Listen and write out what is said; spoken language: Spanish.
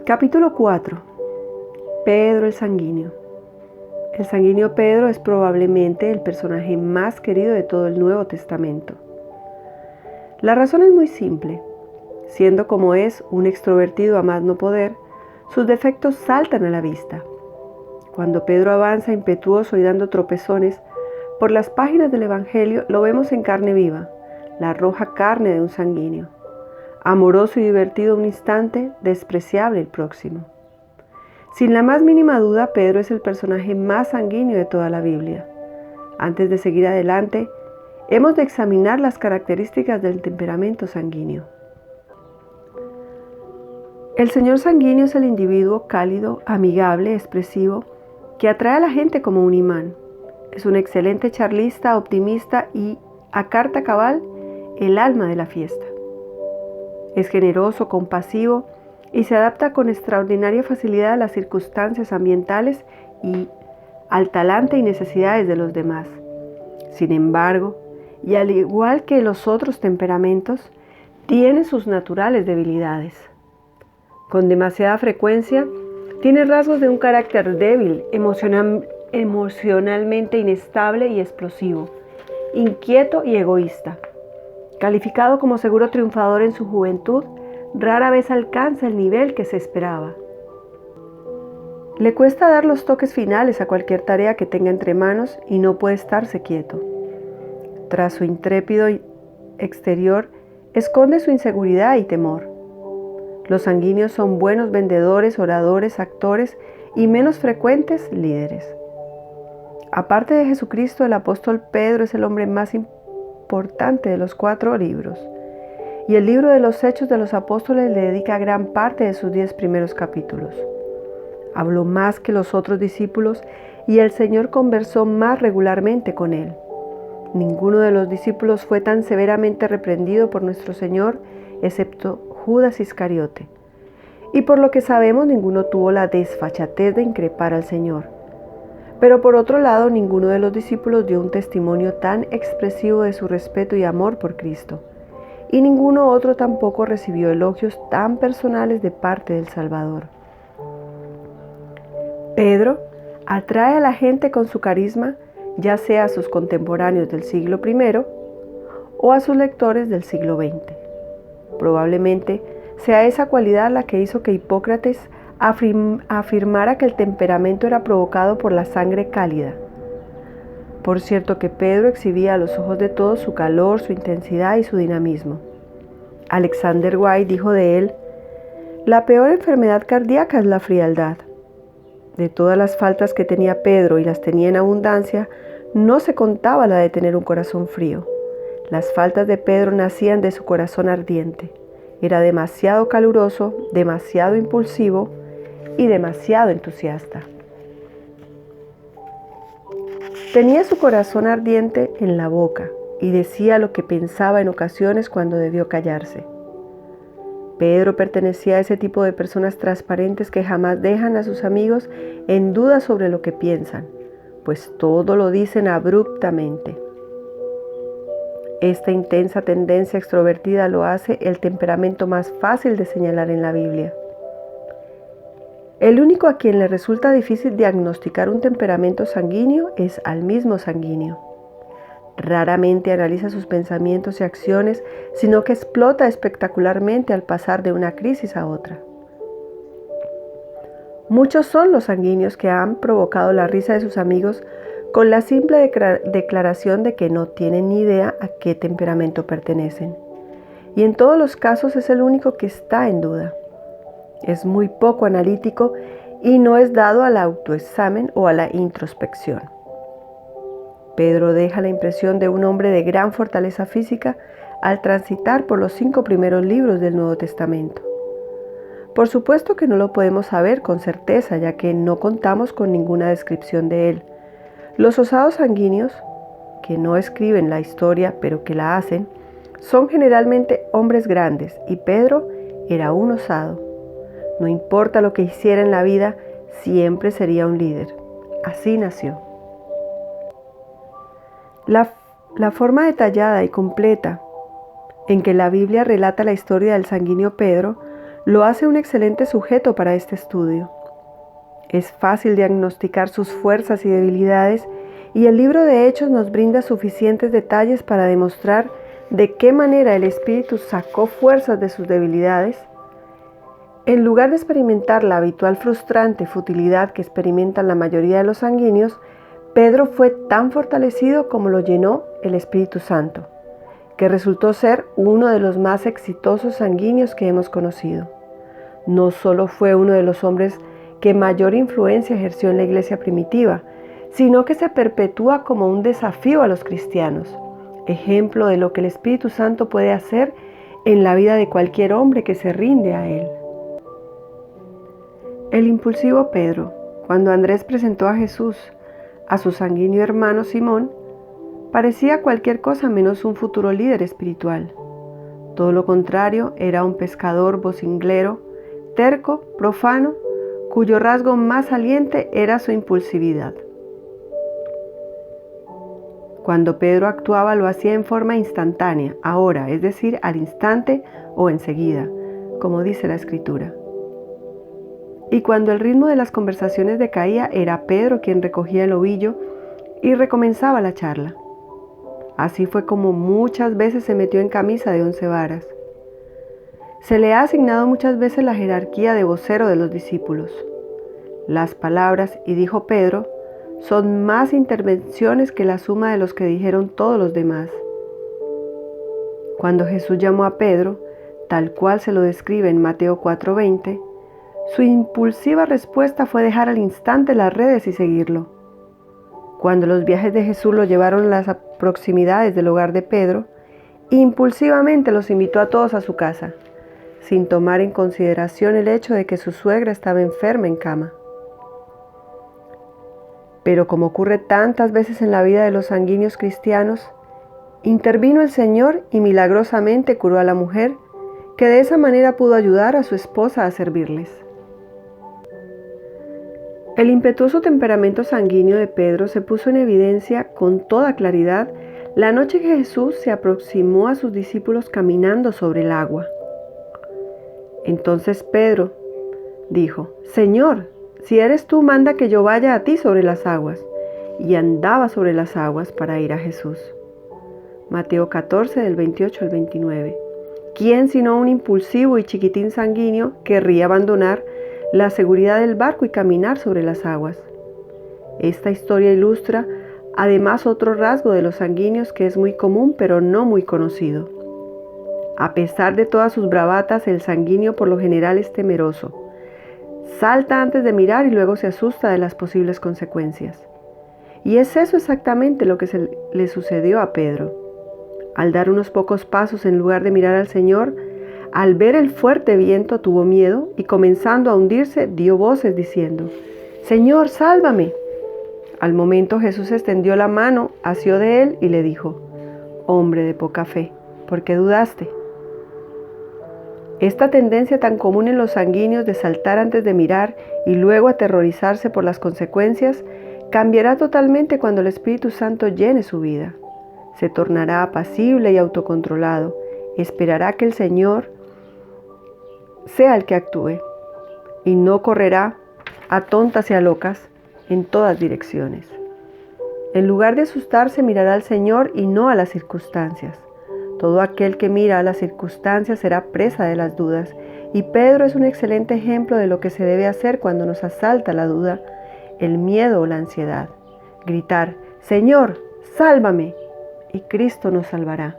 Capítulo 4. Pedro el Sanguíneo. El sanguíneo Pedro es probablemente el personaje más querido de todo el Nuevo Testamento. La razón es muy simple. Siendo como es un extrovertido a más no poder, sus defectos saltan a la vista. Cuando Pedro avanza impetuoso y dando tropezones por las páginas del Evangelio, lo vemos en carne viva, la roja carne de un sanguíneo. Amoroso y divertido un instante, despreciable el próximo. Sin la más mínima duda, Pedro es el personaje más sanguíneo de toda la Biblia. Antes de seguir adelante, hemos de examinar las características del temperamento sanguíneo. El señor sanguíneo es el individuo cálido, amigable, expresivo, que atrae a la gente como un imán. Es un excelente charlista, optimista y, a carta cabal, el alma de la fiesta. Es generoso, compasivo y se adapta con extraordinaria facilidad a las circunstancias ambientales y al talante y necesidades de los demás. Sin embargo, y al igual que los otros temperamentos, tiene sus naturales debilidades. Con demasiada frecuencia, tiene rasgos de un carácter débil, emocionalmente inestable y explosivo, inquieto y egoísta. Calificado como seguro triunfador en su juventud, rara vez alcanza el nivel que se esperaba. Le cuesta dar los toques finales a cualquier tarea que tenga entre manos y no puede estarse quieto. Tras su intrépido exterior, esconde su inseguridad y temor. Los sanguíneos son buenos vendedores, oradores, actores y menos frecuentes líderes. Aparte de Jesucristo, el apóstol Pedro es el hombre más importante de los 4 libros, y el libro de los Hechos de los Apóstoles le dedica gran parte de sus 10 primeros capítulos. Habló más que los otros discípulos y el Señor conversó más regularmente con él. Ninguno de los discípulos fue tan severamente reprendido por nuestro Señor, excepto Judas Iscariote. Y por lo que sabemos, ninguno tuvo la desfachatez de increpar al Señor. Pero por otro lado, ninguno de los discípulos dio un testimonio tan expresivo de su respeto y amor por Cristo. Y ninguno otro tampoco recibió elogios tan personales de parte del Salvador. Pedro atrae a la gente con su carisma, ya sea a sus contemporáneos del siglo I o a sus lectores del siglo XX. Probablemente sea esa cualidad la que hizo que Hipócrates afirmara que el temperamento era provocado por la sangre cálida. Por cierto que Pedro exhibía a los ojos de todos su calor, su intensidad y su dinamismo. Alexander White dijo de él: la peor enfermedad cardíaca es la frialdad. De todas las faltas que tenía Pedro, y las tenía en abundancia, no se contaba la de tener un corazón frío. Las faltas de Pedro nacían de su corazón ardiente. Era demasiado caluroso, demasiado impulsivo y demasiado entusiasta. Tenía su corazón ardiente en la boca y decía lo que pensaba en ocasiones cuando debió callarse. Pedro pertenecía a ese tipo de personas transparentes que jamás dejan a sus amigos en duda sobre lo que piensan, pues todo lo dicen abruptamente. Esta intensa tendencia extrovertida lo hace el temperamento más fácil de señalar en la Biblia. El único a quien le resulta difícil diagnosticar un temperamento sanguíneo es al mismo sanguíneo. Raramente analiza sus pensamientos y acciones, sino que explota espectacularmente al pasar de una crisis a otra. Muchos son los sanguíneos que han provocado la risa de sus amigos con la simple declaración de que no tienen ni idea a qué temperamento pertenecen. Y en todos los casos es el único que está en duda. Es muy poco analítico y no es dado al autoexamen o a la introspección. Pedro deja la impresión de un hombre de gran fortaleza física al transitar por los 5 primeros libros del Nuevo Testamento. Por supuesto que no lo podemos saber con certeza, ya que no contamos con ninguna descripción de él. Los osados sanguíneos, que no escriben la historia pero que la hacen, son generalmente hombres grandes, y Pedro era un osado. No importa lo que hiciera en la vida, siempre sería un líder. Así nació. La forma detallada y completa en que la Biblia relata la historia del sanguíneo Pedro lo hace un excelente sujeto para este estudio. Es fácil diagnosticar sus fuerzas y debilidades, y el libro de Hechos nos brinda suficientes detalles para demostrar de qué manera el Espíritu sacó fuerzas de sus debilidades. En lugar de experimentar la habitual frustrante futilidad que experimentan la mayoría de los sanguíneos, Pedro fue tan fortalecido como lo llenó el Espíritu Santo, que resultó ser uno de los más exitosos sanguíneos que hemos conocido. No solo fue uno de los hombres que mayor influencia ejerció en la iglesia primitiva, sino que se perpetúa como un desafío a los cristianos, ejemplo de lo que el Espíritu Santo puede hacer en la vida de cualquier hombre que se rinde a él. El impulsivo Pedro, cuando Andrés presentó a Jesús a su sanguíneo hermano Simón, parecía cualquier cosa menos un futuro líder espiritual. Todo lo contrario, era un pescador vocinglero, terco, profano, cuyo rasgo más saliente era su impulsividad. Cuando Pedro actuaba, lo hacía en forma instantánea, ahora, es decir, al instante o enseguida, como dice la Escritura. Y cuando el ritmo de las conversaciones decaía, era Pedro quien recogía el ovillo y recomenzaba la charla. Así fue como muchas veces se metió en camisa de 11 varas. Se le ha asignado muchas veces la jerarquía de vocero de los discípulos. Las palabras "y dijo Pedro" son más intervenciones que la suma de los que dijeron todos los demás. Cuando Jesús llamó a Pedro, tal cual se lo describe en Mateo 4:20, su impulsiva respuesta fue dejar al instante las redes y seguirlo. Cuando los viajes de Jesús lo llevaron a las proximidades del hogar de Pedro, impulsivamente los invitó a todos a su casa, sin tomar en consideración el hecho de que su suegra estaba enferma en cama. Pero como ocurre tantas veces en la vida de los sanguíneos cristianos, intervino el Señor y milagrosamente curó a la mujer, que de esa manera pudo ayudar a su esposa a servirles. El impetuoso temperamento sanguíneo de Pedro se puso en evidencia con toda claridad la noche que Jesús se aproximó a sus discípulos caminando sobre el agua. Entonces Pedro dijo: «Señor, si eres tú, manda que yo vaya a ti sobre las aguas». Y andaba sobre las aguas para ir a Jesús. Mateo 14, del 28 al 29. ¿Quién sino un impulsivo y chiquitín sanguíneo querría abandonar la seguridad del barco y caminar sobre las aguas? Esta historia ilustra además otro rasgo de los sanguíneos que es muy común pero no muy conocido. A pesar de todas sus bravatas, el sanguíneo por lo general es temeroso. Salta antes de mirar y luego se asusta de las posibles consecuencias. Y es eso exactamente lo que le sucedió a Pedro. Al dar unos pocos pasos en lugar de mirar al Señor, al ver el fuerte viento tuvo miedo y comenzando a hundirse dio voces diciendo: «Señor, sálvame». Al momento Jesús extendió la mano, asió de él y le dijo: «Hombre de poca fe, ¿por qué dudaste?». Esta tendencia tan común en los sanguíneos de saltar antes de mirar y luego aterrorizarse por las consecuencias cambiará totalmente cuando el Espíritu Santo llene su vida. Se tornará apacible y autocontrolado. Esperará que el Señor sea el que actúe y no correrá a tontas y a locas en todas direcciones. En lugar de asustarse, mirará al Señor y no a las circunstancias. Todo aquel que mira a las circunstancias será presa de las dudas, y Pedro es un excelente ejemplo de lo que se debe hacer cuando nos asalta la duda, el miedo o la ansiedad. Gritar: «Señor, sálvame», y Cristo nos salvará.